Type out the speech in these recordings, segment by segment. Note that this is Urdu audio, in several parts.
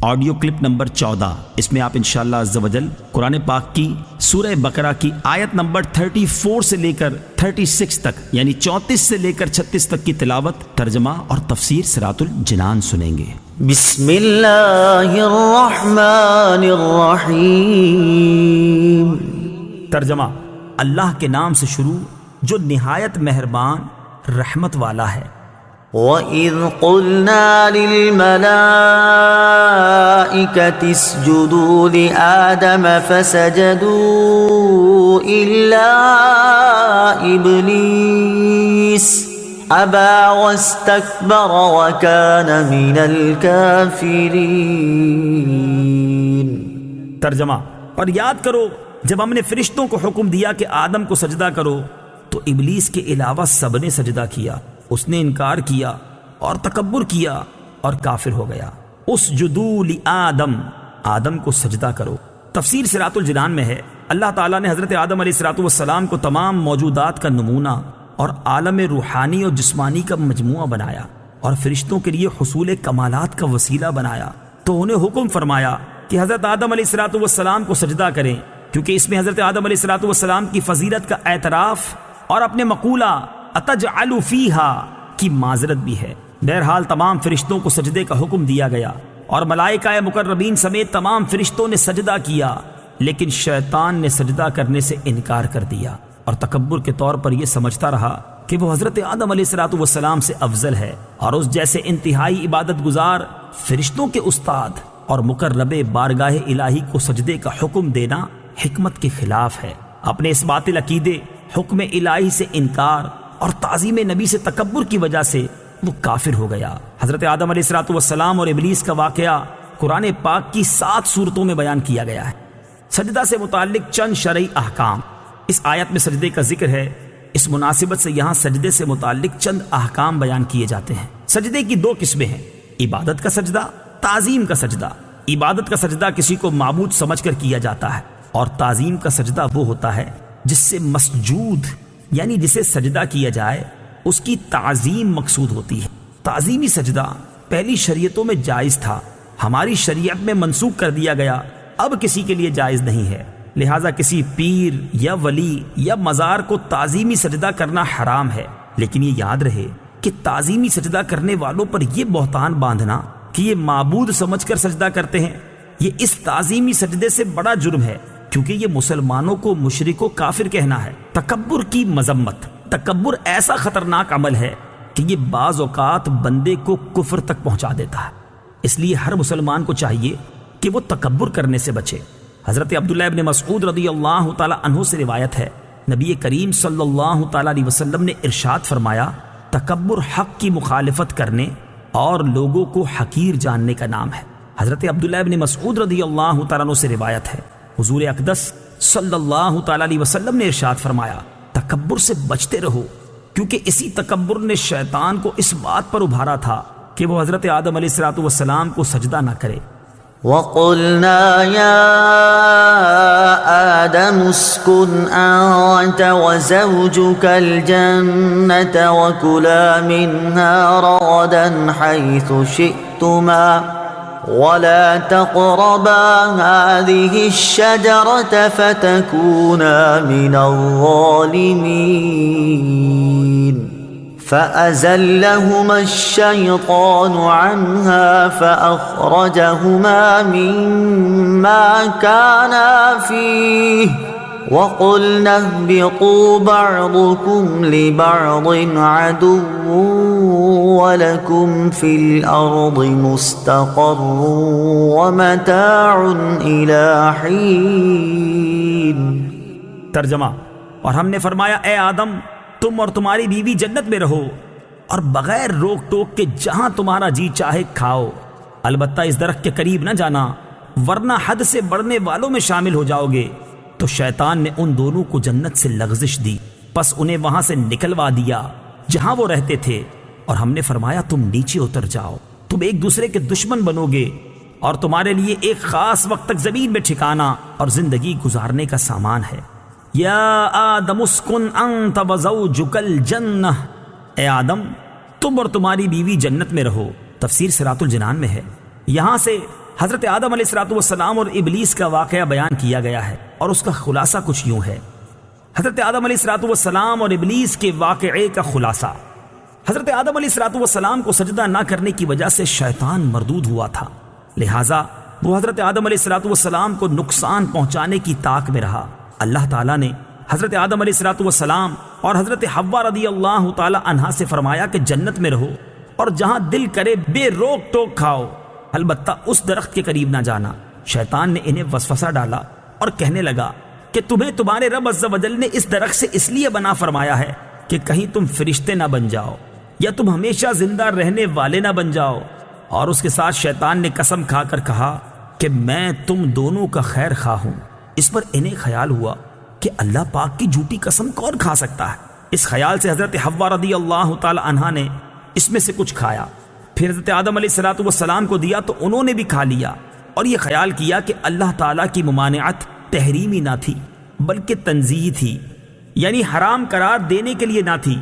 آڈیو کلپ نمبر 14، اس میں آپ انشاءاللہ عز و جل قرآن پاک کی سورہ بقرہ کی آیت نمبر 34 سے لے کر 36 تک، یعنی 34 سے لے کر 36 تک کی تلاوت، ترجمہ اور تفسیر صراط الجنان سنیں گے۔ بسم اللہ الرحمن الرحیم۔ ترجمہ: اللہ کے نام سے شروع جو نہایت مہربان رحمت والا ہے۔ وَإِذْ قُلْنَا لِلْمَلَائِكَةِ اسْجُدُوا لِآدَمَ فَسَجَدُوا إِلَّا إِبْلِيسَ أَبَى وَاسْتَكْبَرَ وَكَانَ مِنَ الْكَافِرِينَ۔ ترجمہ: اور یاد کرو جب ہم نے فرشتوں کو حکم دیا کہ آدم کو سجدہ کرو تو ابلیس کے علاوہ سب نے سجدہ کیا، اس نے انکار کیا اور تکبر کیا اور کافر ہو گیا۔ اسجدوا لآدم، آدم کو سجدہ کرو۔ تفسیر صراط الجنان میں ہے اللہ تعالیٰ نے حضرت آدم علیہ السلام کو تمام موجودات کا نمونہ اور عالم روحانی اور جسمانی کا مجموعہ بنایا اور فرشتوں کے لیے حصول کمالات کا وسیلہ بنایا، تو انہیں حکم فرمایا کہ حضرت آدم علیہ السلام کو سجدہ کریں، کیونکہ اس میں حضرت آدم علیہ السلام کی فضیلت کا اعتراف اور اپنے مقولہ اتجعل فیہا کی معذرت بھی ہے۔ بہرحال تمام فرشتوں کو سجدے کا حکم دیا گیا اور ملائکہ مقربین سمیت تمام فرشتوں نے سجدہ کیا، لیکن شیطان نے سجدہ کرنے سے انکار کر دیا اور تکبر کے طور پر یہ سمجھتا رہا کہ وہ حضرت آدم علیہ السلام سے افضل ہے اور اس جیسے انتہائی عبادت گزار فرشتوں کے استاد اور مقرب بارگاہ الہی کو سجدے کا حکم دینا حکمت کے خلاف ہے۔ اپنے اس باطل عقیدے، حکم الہی سے انکار اور تعظیم نبی سے تکبر کی وجہ سے وہ کافر ہو گیا۔ حضرت آدم علیہ السلام اور ابلیس کا واقعہ قرآن پاک کی 7 سورتوں میں بیان کیا گیا ہے۔ سجدہ سے متعلق چند شرعی احکام، اس آیت میں سجدے کا ذکر ہے، اس مناسبت سے یہاں سجدے سے متعلق چند احکام بیان کیے جاتے ہیں۔ سجدے کی 2 قسمیں ہیں، عبادت کا سجدہ، تعظیم کا سجدہ۔ عبادت کا سجدہ کسی کو معبود سمجھ کر کیا جاتا ہے، اور تعظیم کا سجدہ وہ ہوتا ہے جس سے مسجود یعنی جسے سجدہ کیا جائے اس کی تعظیم مقصود ہوتی ہے۔ تعظیمی سجدہ پہلی شریعتوں میں جائز تھا، ہماری شریعت میں منسوخ کر دیا گیا، اب کسی کے لیے جائز نہیں ہے، لہٰذا کسی پیر یا ولی یا مزار کو تعظیمی سجدہ کرنا حرام ہے۔ لیکن یہ یاد رہے کہ تعظیمی سجدہ کرنے والوں پر یہ بہتان باندھنا کہ یہ معبود سمجھ کر سجدہ کرتے ہیں، یہ اس تعظیمی سجدے سے بڑا جرم ہے، کیونکہ یہ مسلمانوں کو مشرک و کافر کہنا ہے۔ تکبر کی مذمت، تکبر ایسا خطرناک عمل ہے کہ یہ بعض اوقات بندے کو کفر تک پہنچا دیتا ہے، اس لیے ہر مسلمان کو چاہیے کہ وہ تکبر کرنے سے بچے۔ حضرت عبداللہ ابن مسعود رضی اللہ تعالی عنہ سے روایت ہے، نبی کریم صلی اللہ تعالی علیہ وسلم نے ارشاد فرمایا، تکبر حق کی مخالفت کرنے اور لوگوں کو حقیر جاننے کا نام ہے۔ حضرت عبداللہ ابن مسعود رضی اللہ تعالی عنہ سے روایت ہے، حضور اقدس صلی اللہ تعالی علیہ وسلم نے ارشاد فرمایا، تکبر سے بچتے رہو، کیونکہ اسی تکبر نے شیطان کو اس بات پر ابھارا تھا کہ وہ حضرت آدم علیہ السلام کو سجدہ نہ کرے۔ وَقُلْنَا يَا آدَمُ اسْكُنْ أَنْتَ وَزَوْجُكَ الْجَنَّةَ وَكُلَا مِنْهَا رَغَدًا حَيْثُ شِئْتُمَا وَلَا تَقْرَبَا هَٰذِهِ الشَّجَرَةَ فَتَكُونَا مِنَ الظَّالِمِينَ فَأَزَلَّهُمَا الشَّيْطَانُ عَنْهَا فَأَخْرَجَهُمَا مِمَّا كَانَا فِيهِ وَقُلْنَا اهْبِطُوا بَعْضُكُمْ لِبَعْضٍ عَدُوٌّ وَلَكُمْ فِي الْأَرْضِ مُسْتَقَرٌّ وَمَتَاعٌ إِلَىٰ حِينٍ۔ ترجمہ: اور ہم نے فرمایا، اے آدم، تم اور تمہاری بیوی جنت میں رہو اور بغیر روک ٹوک کے جہاں تمہارا جی چاہے کھاؤ، البتہ اس درخت کے قریب نہ جانا ورنہ حد سے بڑھنے والوں میں شامل ہو جاؤ گے۔ تو شیطان نے ان دونوں کو جنت سے لغزش دی، پس انہیں وہاں سے نکلوا دیا جہاں وہ رہتے تھے، اور ہم نے فرمایا تم نیچے اتر جاؤ، تم ایک دوسرے کے دشمن بنو گے اور تمہارے لیے ایک خاص وقت تک زمین میں ٹھکانا اور زندگی گزارنے کا سامان ہے۔ یا آدم اسکن انت وزوجک الجنہ، اے آدم تم اور تمہاری بیوی جنت میں رہو۔ تفسیر صراط الجنان میں ہے، یہاں سے حضرت آدم علیہ الصلوۃ والسلام اور ابلیس کا واقعہ بیان کیا گیا ہے، اور اس کا خلاصہ کچھ یوں ہے۔ حضرت آدم علیہ الصلوۃ والسلام اور ابلیس کے واقعے کا خلاصہ: حضرت آدم علیہ الصلوۃ والسلام کو سجدہ نہ کرنے کی وجہ سے شیطان مردود ہوا تھا، لہٰذا وہ حضرت آدم علیہ الصلوۃ والسلام کو نقصان پہنچانے کی طاق میں رہا۔ اللہ تعالیٰ نے حضرت آدم علیہ الصلوۃ والسلام اور حضرت حوا رضی اللہ تعالی عنہا سے فرمایا کہ جنت میں رہو اور جہاں دل کرے بے روک ٹوک کھاؤ، البتہ اس درخت کے قریب نہ جانا۔ شیطان نے انہیں وسوسہ ڈالا اور کہنے لگا کہ تمہیں تمہارے رب عز و جل نے اس درخت سے اس لیے بنا فرمایا ہے کہ کہیں تم فرشتے نہ بن جاؤ یا تم ہمیشہ زندہ رہنے والے نہ بن جاؤ۔ اور اس کے ساتھ شیطان نے قسم کھا کر کہا کہ میں تم دونوں کا خیر خواہ ہوں۔ اس پر انہیں خیال ہوا کہ اللہ پاک کی جھوٹی قسم کون کھا سکتا ہے۔ اس خیال سے حضرت حوا رضی اللہ تعالی عنہا نے اس میں سے کچھ کھایا، پھر حضرت آدم علیہ الصلوۃ والسلام کو دیا تو انہوں نے بھی کھا لیا، اور یہ خیال کیا کہ اللہ تعالیٰ کی ممانعت تحریمی نہ تھی بلکہ تنزیہی تھی، یعنی حرام قرار دینے کے لیے نہ تھی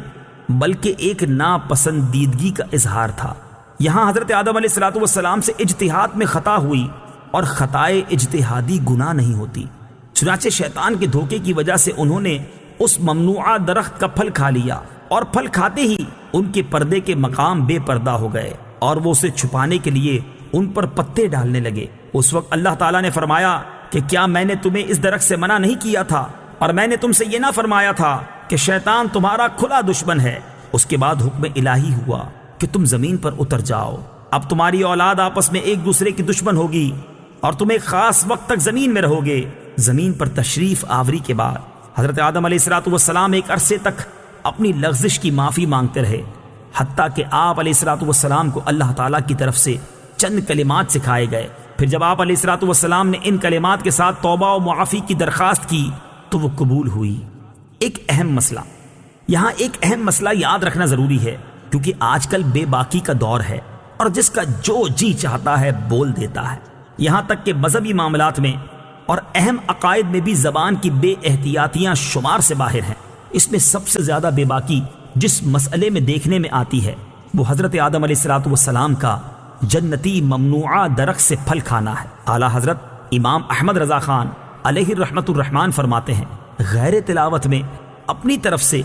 بلکہ ایک ناپسندیدگی کا اظہار تھا۔ یہاں حضرت آدم علیہ الصلوۃ والسلام سے اجتہاد میں خطا ہوئی، اور خطائے اجتہادی گناہ نہیں ہوتی، چنانچہ شیطان کے دھوکے کی وجہ سے انہوں نے اس ممنوعہ درخت کا پھل کھا لیا، اور پھل کھاتے ہی ان کے پردے کے مقام بے پردہ ہو گئے، اور وہ اسے چھپانے کے لیے ان پر پتے ڈالنے لگے۔ اس وقت اللہ تعالیٰ نے فرمایا کہ کیا میں نے تمہیں اس درخت سے منع نہیں کیا تھا، اور میں نے تم سے یہ نہ فرمایا تھا کہ شیطان تمہارا کھلا دشمن ہے؟ اس کے بعد حکم الہی ہوا کہ تم زمین پر اتر جاؤ، اب تمہاری اولاد آپس میں ایک دوسرے کی دشمن ہوگی، اور تم ایک خاص وقت تک زمین میں رہو گے۔ زمین پر تشریف آوری کے بعد حضرت آدم علیہ الصلوۃ والسلام ایک عرصے تک اپنی لغزش کی معافی مانگتے رہے، حتیٰ کہ آپ علیہ الصلوۃ والسلام کو اللہ تعالیٰ کی طرف سے چند کلمات سکھائے گئے۔ پھر جب آپ علیہ الصلوۃ والسلام نے ان کلمات کے ساتھ توبہ و معافی کی درخواست کی تو وہ قبول ہوئی۔ ایک اہم مسئلہ یہاں ایک اہم مسئلہ یاد رکھنا ضروری ہے، کیونکہ آج کل بے باکی کا دور ہے اور جس کا جو جی چاہتا ہے بول دیتا ہے، یہاں تک کہ مذہبی معاملات میں اور اہم عقائد میں بھی زبان کی بے احتیاطیاں شمار سے باہر ہیں۔ اس میں سب سے زیادہ بے باکی جس مسئلے میں دیکھنے میں آتی ہے وہ حضرت آدم علیہ الصلوۃ والسلام کا جنتی ممنوعہ درخت سے پھل کھانا ہے۔ اعلیٰ حضرت امام احمد رضا خان علیہ رحمت الرحمان فرماتے ہیں، غیر تلاوت میں اپنی طرف سے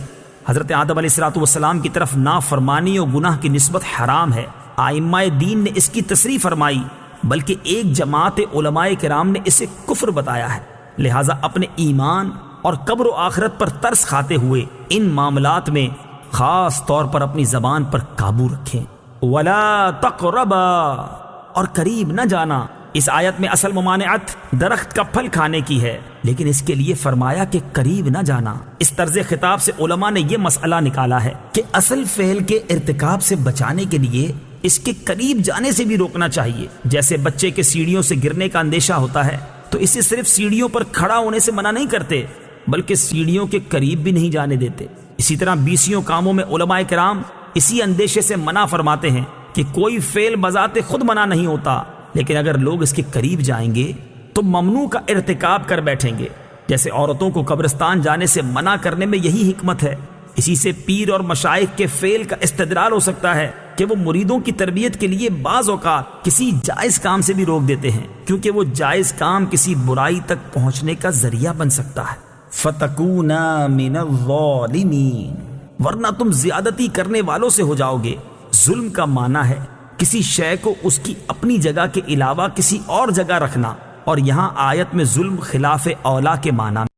حضرت آدم علیہ الصلوۃ والسلام کی طرف نافرمانی و گناہ کی نسبت حرام ہے۔ ائمہ دین نے اس کی تصریح فرمائی، بلکہ ایک جماعت علماء کرام نے اسے کفر بتایا ہے۔ لہٰذا اپنے ایمان اور قبر و آخرت پر ترس کھاتے ہوئے ان معاملات میں خاص طور پر اپنی زبان پر قابو رکھیں۔ وَلَا تَقْرَبَا، اور قریب نہ جانا۔ اس آیت میں اصل ممانعت درخت کا پھل کھانے کی ہے، لیکن اس کے لیے فرمایا کہ قریب نہ جانا۔ اس طرز خطاب سے علماء نے یہ مسئلہ نکالا ہے کہ اصل فعل کے ارتکاب سے بچانے کے لیے اس کے قریب جانے سے بھی روکنا چاہیے۔ جیسے بچے کے سیڑھیوں سے گرنے کا اندیشہ ہوتا ہے تو اسے صرف سیڑھیوں پر کھڑا ہونے سے منع نہیں کرتے بلکہ سیڑھیوں کے قریب بھی نہیں جانے دیتے۔ اسی طرح بیسیوں کاموں میں علماء کرام اسی اندیشے سے منع فرماتے ہیں کہ کوئی فعل بذات خود منع نہیں ہوتا، لیکن اگر لوگ اس کے قریب جائیں گے تو ممنوع کا ارتکاب کر بیٹھیں گے۔ جیسے عورتوں کو قبرستان جانے سے منع کرنے میں یہی حکمت ہے۔ اسی سے پیر اور مشائخ کے فعل کا استدلال ہو سکتا ہے کہ وہ مریدوں کی تربیت کے لیے بعض اوقات کسی جائز کام سے بھی روک دیتے ہیں، کیونکہ وہ جائز کام کسی برائی تک پہنچنے کا ذریعہ بن سکتا ہے۔ فَتَكُونَا مِنَ الظَّالِمِينَ، ورنہ تم زیادتی کرنے والوں سے ہو جاؤ گے۔ ظلم کا معنی ہے کسی شے کو اس کی اپنی جگہ کے علاوہ کسی اور جگہ رکھنا، اور یہاں آیت میں ظلم خلاف اولا کے معنی